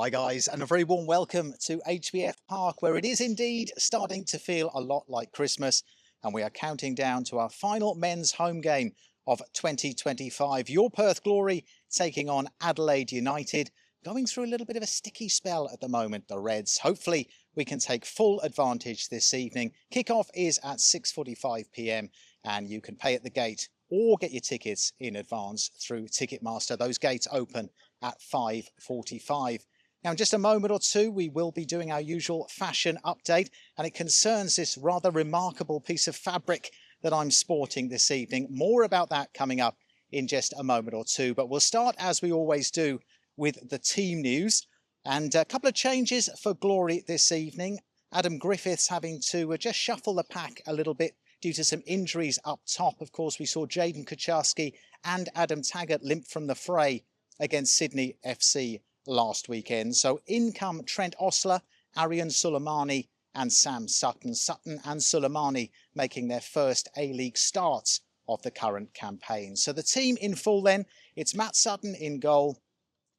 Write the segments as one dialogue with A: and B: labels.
A: Hi guys, and a very warm welcome to HBF Park, where it is indeed starting to feel a lot like Christmas, and we are counting down to our final men's home game of 2025. Your Perth Glory taking on Adelaide United, going through a little bit of a sticky spell at the moment, the Reds. Hopefully we can take full advantage this evening. Kickoff is at 6:45 p.m. and you can pay at the gate or get your tickets in advance through Ticketmaster. Those gates open at 5:45. Now, in just a moment or two, we will be doing our usual fashion update, and it concerns this rather remarkable piece of fabric that I'm sporting this evening. More about that coming up in just a moment or two, but we'll start, as we always do, with the team news. And a couple of changes for Glory this evening. Adam Griffiths having to just shuffle the pack a little bit due to some injuries up top. Of course, we saw Jaden Kucharski and Adam Taggart limp from the fray against Sydney FC last weekend. So in come Trent Osler, Aryan Suleimani and Sam Sutton. Sutton and Suleimani making their first A-League starts of the current campaign. So the team in full then, it's Matt Sutton in goal.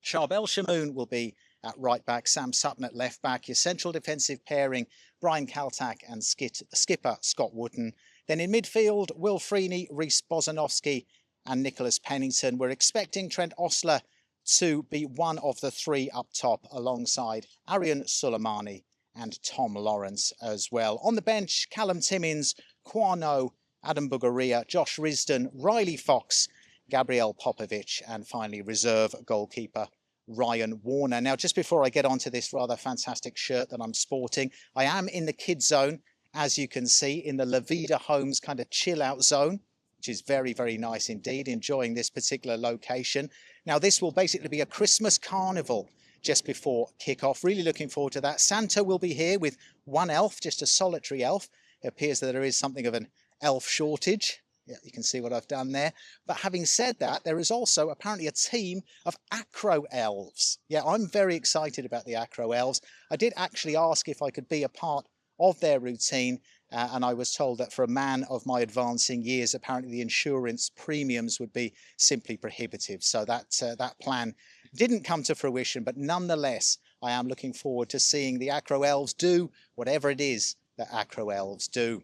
A: Charbel Shamoon will be at right back, Sam Sutton at left back. Your central defensive pairing, Brian Kaltak and skipper Scott Wooden. Then in midfield, Will Freeney, Reece Bozanovsky and Nicholas Pennington. We're expecting Trent Osler to be one of the three up top alongside Aryan Suleimani and Tom Lawrence as well. On the bench, Callum Timmins, Kwano, Adam Bugaria, Josh Risdon, Riley Fox, Gabriel Popovic, and finally reserve goalkeeper Ryan Warner. Now, just before I get onto this rather fantastic shirt that I'm sporting, I am in the kids zone, as you can see, in the La Vida Homes kind of chill out zone, which is very, very nice indeed, enjoying this particular location. Now, this will basically be a Christmas carnival just before kickoff. Really looking forward to that. Santa will be here with one elf, just a solitary elf. It appears that there is something of an elf shortage. Yeah, you can see what I've done there. But having said that, there is also apparently a team of acro elves. Yeah, I'm very excited about the acro elves. I did actually ask if I could be a part of their routine, and I was told that for a man of my advancing years, apparently the insurance premiums would be simply prohibitive. So that plan didn't come to fruition, but nonetheless, I am looking forward to seeing the acro elves do whatever it is that acro elves do.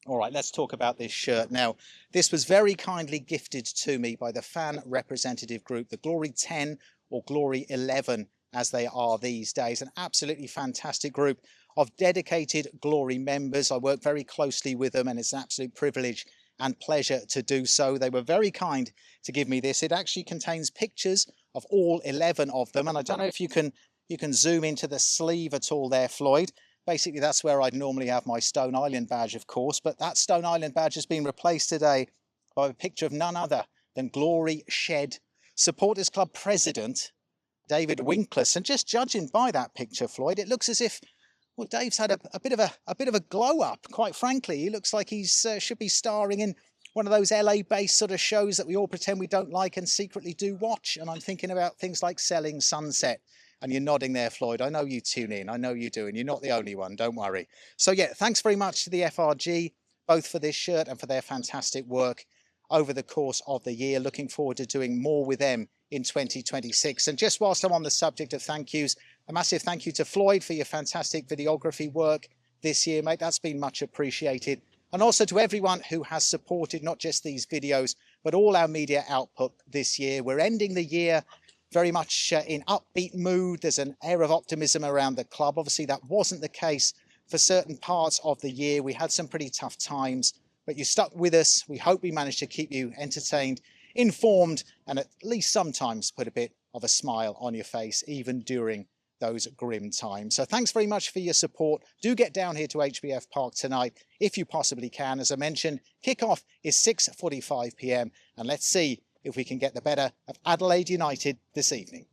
A: All right, let's talk about this shirt. Now, this was very kindly gifted to me by the fan representative group, the Glory 10 or Glory 11, as they are these days. An absolutely fantastic group of dedicated Glory members. I work very closely with them, and it's an absolute privilege and pleasure to do so. They were very kind to give me this. It actually contains pictures of all 11 of them, and I don't know if you can zoom into the sleeve at all there, Floyd. Basically, that's where I'd normally have my Stone Island badge, of course, but that Stone Island badge has been replaced today by a picture of none other than Glory Shed Supporters Club President David Winkless. And just judging by that picture, Floyd, it looks as if, well, Dave's had a bit of a glow up, quite frankly. He looks like he's should be starring in one of those LA-based sort of shows that we all pretend we don't like and secretly do watch. And I'm thinking about things like Selling Sunset. And you're nodding there, Floyd. I know you tune in. I know you do. And you're not the only one. Don't worry. So, yeah, thanks very much to the FRG, both for this shirt and for their fantastic work over the course of the year. Looking forward to doing more with them in 2026. And just whilst I'm on the subject of thank yous, a massive thank you to Floyd for your fantastic videography work this year, mate. That's been much appreciated. And also to everyone who has supported not just these videos, but all our media output this year. We're ending the year very much in upbeat mood. There's an air of optimism around the club. Obviously, that wasn't the case for certain parts of the year. We had some pretty tough times, but you stuck with us. We hope we managed to keep you entertained, informed, and at least sometimes put a bit of a smile on your face, even during those grim times. So thanks very much for your support. Do get down here to HBF Park tonight if you possibly can. As I mentioned, kickoff is 6:45 p.m. and let's see if we can get the better of Adelaide United this evening.